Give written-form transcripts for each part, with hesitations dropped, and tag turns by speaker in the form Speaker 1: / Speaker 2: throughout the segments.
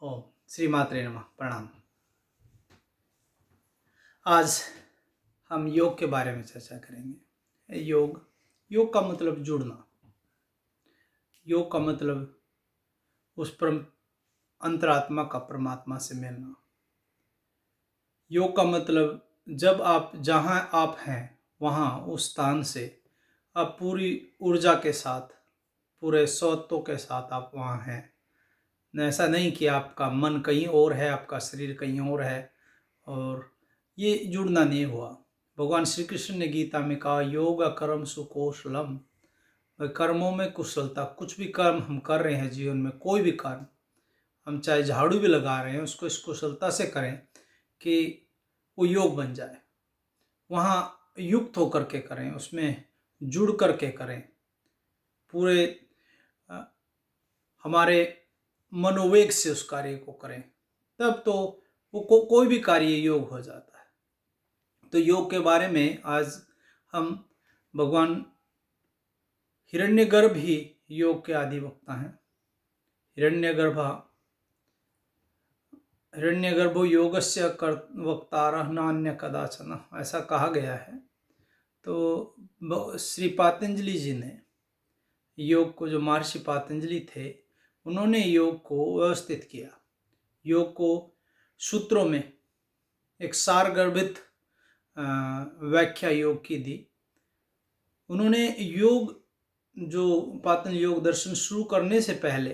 Speaker 1: ओम श्री मात्रे नमः। प्रणाम। आज हम योग के बारे में चर्चा करेंगे। योग का मतलब जुड़ना। योग का मतलब उस परम अंतरात्मा का परमात्मा से मिलना। योग का मतलब जब आप जहाँ आप हैं वहाँ उस स्थान से आप पूरी ऊर्जा के साथ, पूरे सत्व के साथ आप वहाँ हैं। ऐसा नहीं कि आपका मन कहीं और है, आपका शरीर कहीं और है, और ये जुड़ना नहीं हुआ। भगवान श्री कृष्ण ने गीता में कहा, योग कर्म सुकौशलम। कर्मों में कुशलता। कुछ भी कर्म हम कर रहे हैं जीवन में, कोई भी कर्म, हम चाहे झाड़ू भी लगा रहे हैं, उसको इस कुशलता से करें कि वो योग बन जाए। वहाँ युक्त होकर के करें, उसमें जुड़ कर के करें, पूरे हमारे मनोवेग से उस कार्य को करें, तब तो वो कोई भी कार्य योग हो जाता है। तो योग के बारे में आज हम भगवान हिरण्यगर्भ ही योग के आदि वक्ता हैं। हिरण्यगर्भो योगस्य वक्तारः नान्य कदाचन, ऐसा कहा गया है। तो श्री पातंजलि जी ने योग को, जो महर्षि पातंजलि थे, उन्होंने योग को व्यवस्थित किया। योग को सूत्रों में एक सारगर्भित व्याख्या योग की दी। उन्होंने योग, जो पातंजलि योग दर्शन शुरू करने से पहले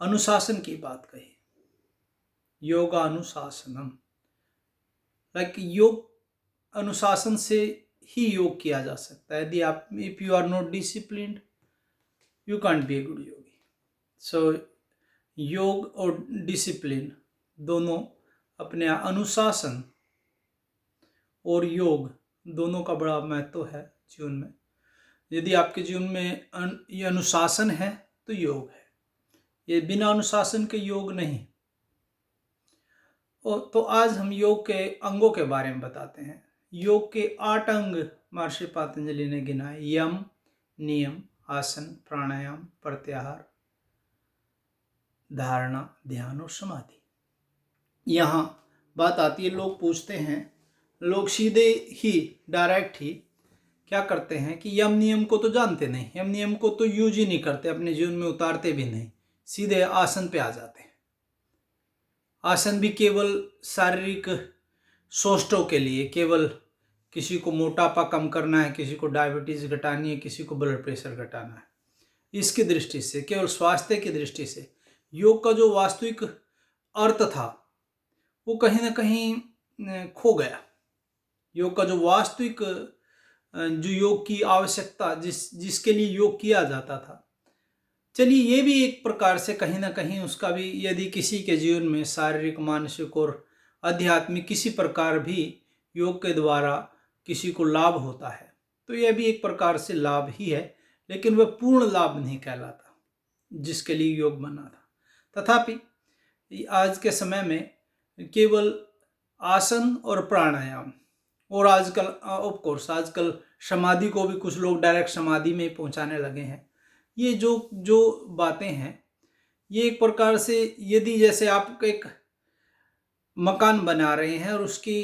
Speaker 1: अनुशासन की बात कही। योगा अनुशासनम, योग अनुशासन से ही योग किया जा सकता है। यदि आप, if you are not disciplined, you can't be a good yogi. So yoga और डिसिप्लिन दोनों अपने, अनुशासन और योग दोनों का बड़ा महत्व है जीवन में। यदि आपके जीवन में ये अनुशासन है तो योग है, ये बिना अनुशासन के योग नहीं। तो आज हम योग के अंगों के बारे में बताते हैं। योग के 8 अंग महर्षि पातंजलि ने गिनाए। यम, नियम, आसन, प्राणायाम, प्रत्याहार, धारणा, ध्यान और समाधि। यहाँ बात आती है, लोग पूछते हैं, लोग सीधे ही, डायरेक्ट ही क्या करते हैं कि यम नियम को तो जानते नहीं, यम नियम को तो यूज ही नहीं करते, अपने जीवन में उतारते भी नहीं, सीधे आसन पे आ जाते हैं। आसन भी केवल शारीरिक सोष्टों के लिए, केवल किसी को मोटापा कम करना है, किसी को डायबिटीज घटानी है, किसी को ब्लड प्रेशर घटाना है, इसकी दृष्टि से, केवल स्वास्थ्य की दृष्टि से योग का जो वास्तविक अर्थ था वो कहीं ना कहीं खो गया। योग का जो वास्तविक, जो योग की आवश्यकता, जिसके लिए योग किया जाता था, चलिए ये भी एक प्रकार से कहीं ना कहीं उसका भी, यदि किसी के जीवन में शारीरिक, मानसिक और आध्यात्मिक किसी प्रकार भी योग के द्वारा किसी को लाभ होता है, तो यह भी एक प्रकार से लाभ ही है, लेकिन वह पूर्ण लाभ नहीं कहलाता जिसके लिए योग बना था। तथापि आज के समय में केवल आसन और प्राणायाम, और आजकल ऑफ कोर्स आजकल समाधि को भी कुछ लोग डायरेक्ट समाधि में पहुंचाने लगे हैं। ये जो बातें हैं, ये एक प्रकार से, यदि जैसे आप एक मकान बना रहे हैं और उसकी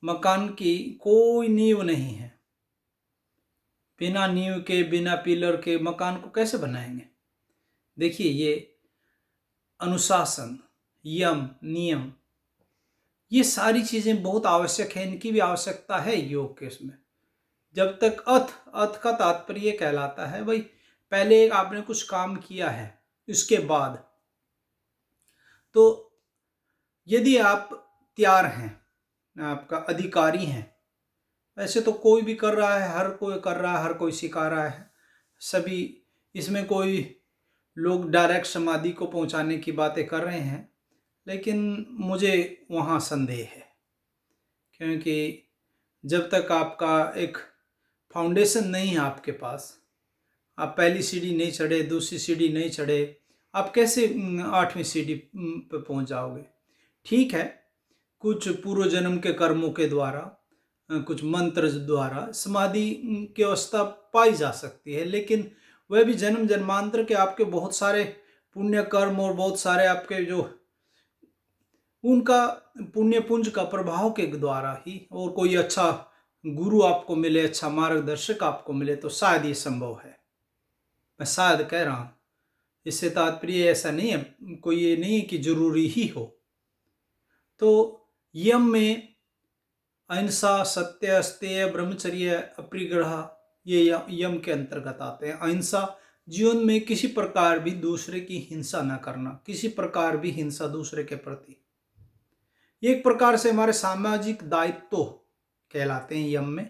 Speaker 1: मकान की कोई नींव नहीं है, बिना नींव के, बिना पिलर के मकान को कैसे बनाएंगे? देखिए, ये अनुशासन, यम, नियम, ये सारी चीजें बहुत आवश्यक है, इनकी भी आवश्यकता है योग के इसमें। जब तक अर्थ का तात्पर्य कहलाता है भाई, पहले आपने कुछ काम किया है, इसके बाद, तो यदि आप तैयार हैं, आपका अधिकारी हैं, वैसे तो कोई भी कर रहा है, हर कोई कर रहा है, हर कोई सिखा रहा है, सभी, इसमें कोई लोग डायरेक्ट समाधि को पहुंचाने की बातें कर रहे हैं, लेकिन मुझे वहाँ संदेह है। क्योंकि जब तक आपका एक फाउंडेशन नहीं है आपके पास, आप पहली सीढ़ी नहीं चढ़े, दूसरी सीढ़ी नहीं चढ़े, आप कैसे 8वीं सीढ़ी पे पहुंच जाओगे? ठीक है, कुछ पूर्व जन्म के कर्मों के द्वारा, कुछ मंत्र द्वारा समाधि की अवस्था पाई जा सकती है, लेकिन वह भी जन्म जन्मांतर के आपके बहुत सारे पुण्य कर्म और बहुत सारे आपके जो उनका पुण्य पुंज का प्रभाव के द्वारा ही, और कोई अच्छा गुरु आपको मिले, अच्छा मार्गदर्शक आपको मिले, तो शायद ये संभव है। मैं शायद कह रहा हूँ, इससे तात्पर्य ऐसा नहीं है, कोई ये नहीं है कि जरूरी ही हो। तो यम में अहिंसा, सत्य, अस्तेय, ब्रह्मचर्य, अपरिग्रह, ये यम के अंतर्गत आते हैं। अहिंसा, जीवन में किसी प्रकार भी दूसरे की हिंसा न करना, किसी प्रकार भी हिंसा दूसरे के प्रति, एक प्रकार से हमारे सामाजिक दायित्व कहलाते हैं यम में।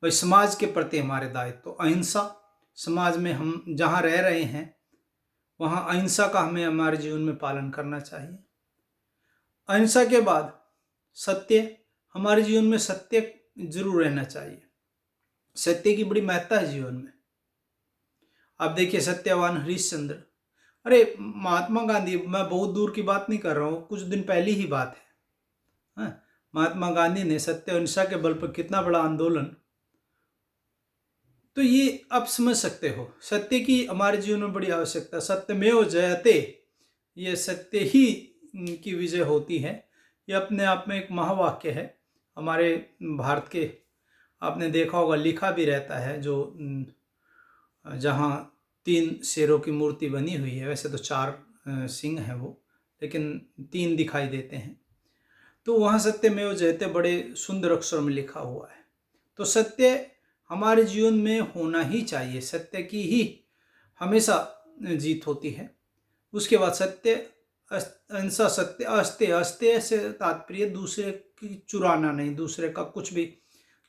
Speaker 1: वही समाज के प्रति हमारे दायित्व। अहिंसा, समाज में हम जहाँ रह रहे हैं वहाँ अहिंसा का हमें हमारे जीवन में पालन करना चाहिए। अहिंसा के बाद सत्य, हमारे जीवन में सत्य जरूर रहना चाहिए। सत्य की बड़ी महत्ता है जीवन में। आप देखिए सत्यवान हरिश्चंद्र, अरे महात्मा गांधी, मैं बहुत दूर की बात नहीं कर रहा हूँ, कुछ दिन पहले ही बात है। महात्मा गांधी ने सत्य अहिंसा के बल पर कितना बड़ा आंदोलन, तो ये आप समझ सकते हो सत्य की हमारे जीवन में बड़ी आवश्यकता। सत्यमेव जयते, ये सत्य ही की विजय होती है। ये अपने आप में एक महावाक्य है हमारे भारत के। आपने देखा होगा, लिखा भी रहता है, जो जहाँ 3 शेरों की मूर्ति बनी हुई है, वैसे तो 4 सिंह हैं वो, लेकिन 3 दिखाई देते हैं, तो वहाँ सत्यमेव जयते बड़े सुंदर अक्षर में लिखा हुआ है। तो सत्य हमारे जीवन में होना ही चाहिए, सत्य की ही हमेशा जीत होती है। उसके बाद सत्य, अहिंसा, सत्य, अस्तेय। अस्तेय से तात्पर्य दूसरे की चुराना नहीं, दूसरे का कुछ भी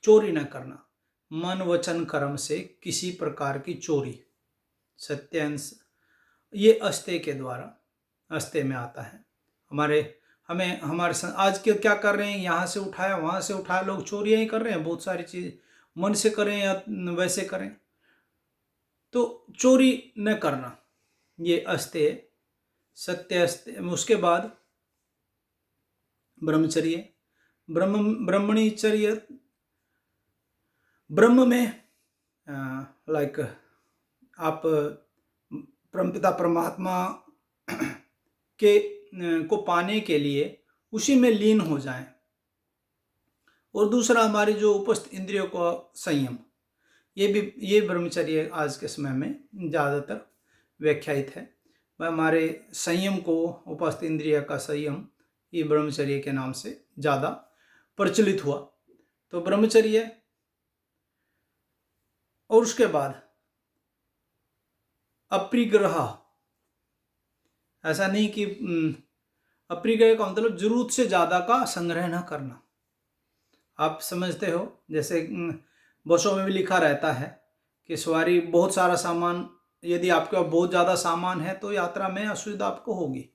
Speaker 1: चोरी न करना, मन वचन कर्म से किसी प्रकार की चोरी। सत्य अहिंसा ये अस्तेय के द्वारा, अस्तेय में आता है। हमें हमारे आज के क्या कर रहे हैं, यहाँ से उठाया वहाँ से उठाया, लोग चोरियाँ ही कर रहे हैं, बहुत सारी चीज़ मन से करें या वैसे करें, तो चोरी न करना, ये अस्तेय, सत्य अस्तेय। उसके बाद ब्रह्मचर्य, ब्रह्मणिचर्य, ब्रह्म में लाइक आप परमपिता परमात्मा के को पाने के लिए उसी में लीन हो जाएं। और दूसरा हमारी जो उपस्थित इंद्रियों का संयम, ये ब्रह्मचर्य आज के समय में ज़्यादातर व्याख्यायित है। हमारे संयम को, उपस्थित इंद्रिय का संयम, ये ब्रह्मचर्य के नाम से ज़्यादा प्रचलित हुआ। तो ब्रह्मचर्य, और उसके बाद अपरिग्रह। ऐसा नहीं कि अपरिग्रह का मतलब जरूरत से ज़्यादा का संग्रह न करना। आप समझते हो, जैसे बसों में भी लिखा रहता है कि सवारी, बहुत सारा सामान, यदि आपके पास बहुत ज़्यादा सामान है तो यात्रा में असुविधा आपको होगी।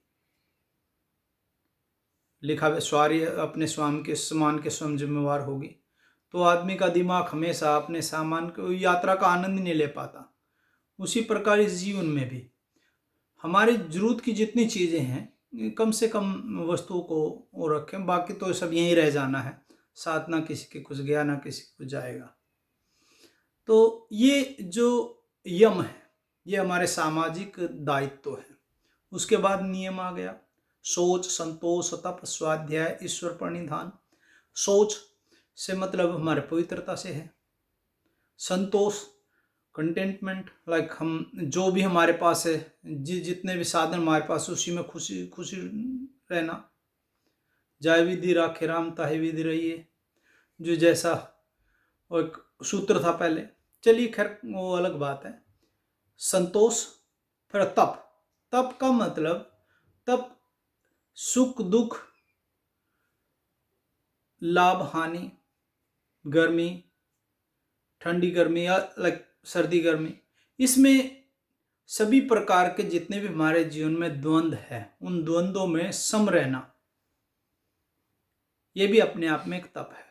Speaker 1: लिखा है सवारी अपने स्वयं के सामान के स्वयं जिम्मेवार होगी। तो आदमी का दिमाग हमेशा अपने सामान को, यात्रा का आनंद नहीं ले पाता। उसी प्रकार इस जीवन में भी हमारी जरूरत की जितनी चीज़ें हैं, कम से कम वस्तुओं को रखें, बाकी तो सब यहीं रह जाना है, साथ ना किसी के कुछ गया ना किसी के कुछ जाएगा। तो ये जो यम है, ये हमारे सामाजिक दायित्व है। उसके बाद नियम आ गया, सोच, संतोष, तप, स्वाध्याय, ईश्वर प्रणिधान। सोच से मतलब हमारे पवित्रता से है। संतोष, कंटेंटमेंट, लाइक हम जो भी हमारे पास है, जितने भी साधन हमारे पास, उसी में खुशी खुशी रहना। जय विधि राखे राम, ताहि विधि रहिए, जो जैसा एक सूत्र था पहले, चलिए खैर वो अलग बात है। संतोष, फिर तप। तप का मतलब, तप सुख दुख, लाभ हानि, गर्मी ठंडी गर्मी या लाइक सर्दी गर्मी, इसमें सभी प्रकार के जितने भी हमारे जीवन में द्वंद्व है, उन द्वंद्वों में सम रहना, ये भी अपने आप में एक तप है।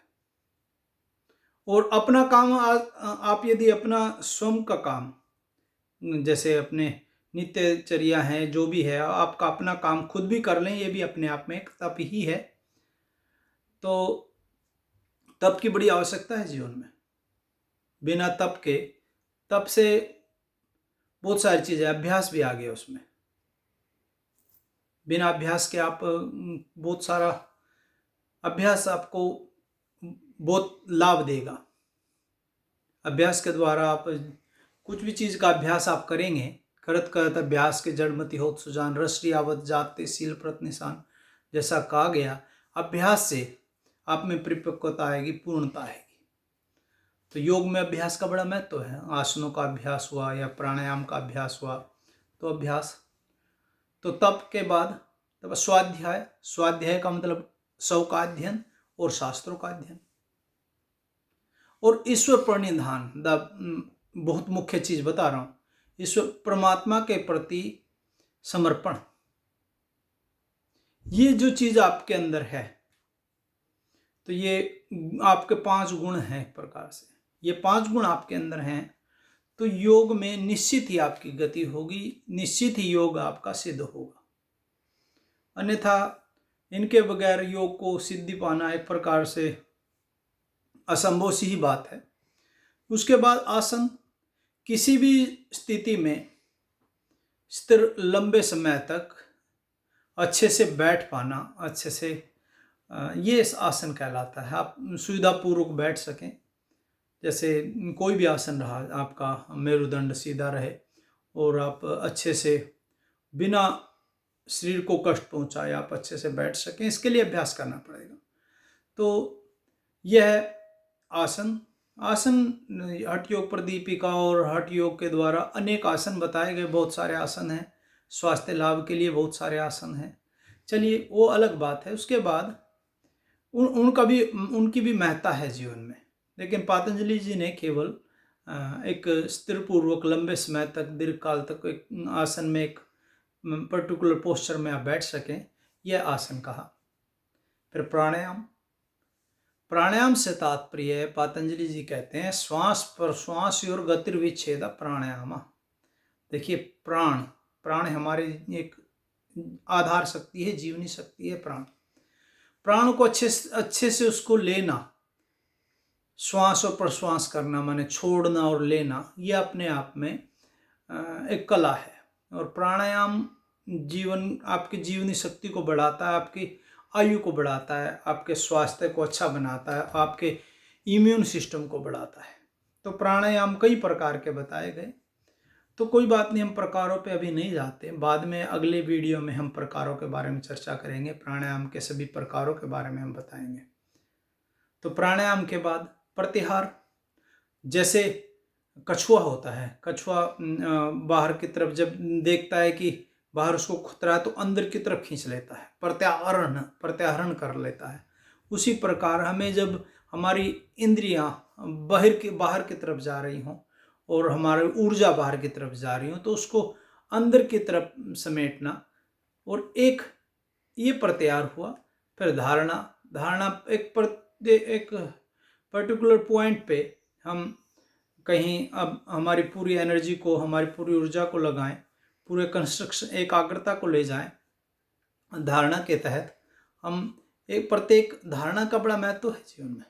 Speaker 1: और अपना काम, आप यदि अपना स्वयं का काम, जैसे अपने नित्यचर्या है, जो भी है, आपका अपना काम खुद भी कर लें, ये भी अपने आप में एक तप ही है। तो तप की बड़ी आवश्यकता है जीवन में। बिना तप से बहुत सारी चीज़ें, अभ्यास भी आ गया उसमें। बिना अभ्यास के आप बहुत सारा अभ्यास आपको बहुत लाभ देगा। अभ्यास के द्वारा आप कुछ भी चीज़ का अभ्यास आप करेंगे, करत करत अभ्यास के जड़मति होत सुजान, रसरी आवत जाते सील प्रत निशान, जैसा कहा गया। अभ्यास से आप में परिपक्वता आएगी, पूर्णता आएगी। तो योग में अभ्यास का बड़ा महत्व है। आसनों का अभ्यास हुआ या प्राणायाम का अभ्यास हुआ तो अभ्यास, तो तप के बाद तब स्वाध्याय। स्वाध्याय का मतलब सौ का अध्ययन और शास्त्रों का अध्ययन, और ईश्वर प्रणिधान। बहुत मुख्य चीज बता रहा हूं, ईश्वर परमात्मा के प्रति समर्पण। ये जो चीज आपके अंदर है, तो ये आपके 5 गुण हैं। एक प्रकार से ये 5 गुण आपके अंदर हैं, तो योग में निश्चित ही आपकी गति होगी, निश्चित ही योग आपका सिद्ध होगा। अन्यथा इनके बगैर योग को सिद्धि पाना एक प्रकार से असंभव सी ही बात है। उसके बाद आसन, किसी भी स्थिति में स्थिर लंबे समय तक अच्छे से बैठ पाना, अच्छे से ये आसन कहलाता है। आप सुविधापूर्वक बैठ सकें, जैसे कोई भी आसन रहा आपका, मेरुदंड सीधा रहे और आप अच्छे से बिना शरीर को कष्ट पहुंचाए आप अच्छे से बैठ सकें, इसके लिए अभ्यास करना पड़ेगा। तो यह आसन, हठ योग प्रदीपिका और हठ योग के द्वारा अनेक आसन बताए गए, बहुत सारे आसन हैं। स्वास्थ्य लाभ के लिए बहुत सारे आसन हैं। चलिए वो अलग बात है। उसके बाद उनकी भी महत्ता है जीवन में, लेकिन पतंजलि जी ने केवल एक स्थिर पूर्वक लंबे समय तक, दीर्घ काल तक एक आसन में, एक पर्टिकुलर पोस्चर में आप बैठ सकें, यह आसन कहा। फिर प्राणायाम। प्राणायाम से तात्पर्य पतंजलि जी कहते हैं श्वास प्रश्वास और गतिर्विच्छेद प्राणायाम। देखिए प्राण हमारे एक आधार शक्ति है, जीवनी शक्ति है प्राण को अच्छे से उसको लेना, श्वास और प्रश्वास करना माने छोड़ना और लेना, ये अपने आप में एक कला है। और प्राणायाम आपकी जीवनी शक्ति को बढ़ाता है, आपकी आयु को बढ़ाता है, आपके स्वास्थ्य को अच्छा बनाता है, आपके इम्यून सिस्टम को बढ़ाता है। तो प्राणायाम कई प्रकार के बताए गए, तो कोई बात नहीं, हम प्रकारों पे अभी नहीं जाते, बाद में अगले वीडियो में हम प्रकारों के बारे में चर्चा करेंगे, प्राणायाम के सभी प्रकारों के बारे में हम बताएंगे। तो प्राणायाम के बाद प्रत्याहार, जैसे कछुआ होता है, कछुआ बाहर की तरफ जब देखता है कि बाहर उसको खतरा है तो अंदर की तरफ खींच लेता है, प्रत्याहरण कर लेता है। उसी प्रकार हमें जब हमारी इंद्रियां बाहर की तरफ जा रही हों और हमारी ऊर्जा बाहर की तरफ जा रही हो, तो उसको अंदर की तरफ समेटना, और एक ये प्रत्याहार हुआ। फिर धारणा एक पर्टिकुलर पॉइंट पे हम कहीं अब हमारी पूरी एनर्जी को, हमारी पूरी ऊर्जा को लगाएं, पूरे कंस्ट्रक्शन एकाग्रता को ले जाएं धारणा के तहत। हम एक प्रत्येक धारणा का बड़ा महत्व है जीवन में।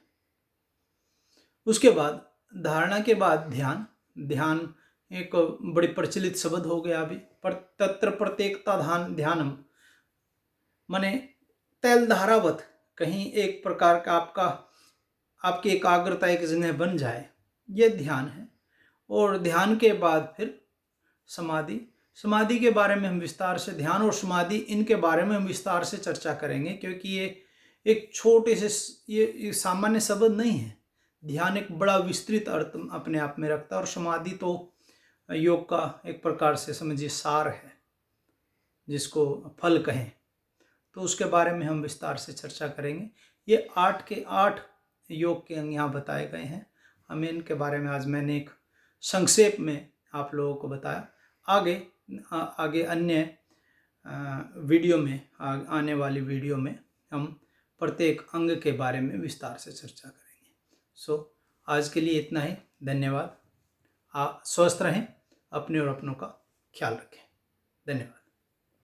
Speaker 1: उसके बाद धारणा के बाद ध्यान एक बड़ी प्रचलित शब्द हो गया अभी। तत्र प्रत्येकता ध्यानम माने तैल धारावत, कहीं एक प्रकार का आपकी एकाग्रता एक जगह बन जाए, ये ध्यान है। और ध्यान के बाद फिर समाधि के बारे में हम विस्तार से, ध्यान और समाधि इनके बारे में हम विस्तार से चर्चा करेंगे, क्योंकि ये एक छोटे से, ये सामान्य शब्द नहीं है। ध्यान एक बड़ा विस्तृत अर्थ अपने आप में रखता है, और समाधि तो योग का एक प्रकार से समझिए सार है, जिसको फल कहें। तो उसके बारे में हम विस्तार से चर्चा करेंगे। ये 8 के 8 योग के अंग यहाँ बताए गए हैं। हमें इनके बारे में आज मैंने एक संक्षेप में आप लोगों को बताया। आगे अन्य वीडियो में, आने वाली वीडियो में हम प्रत्येक अंग के बारे में विस्तार से चर्चा करेंगे। आज के लिए इतना ही। धन्यवाद। आप स्वस्थ रहें, अपने और अपनों का ख्याल रखें। धन्यवाद।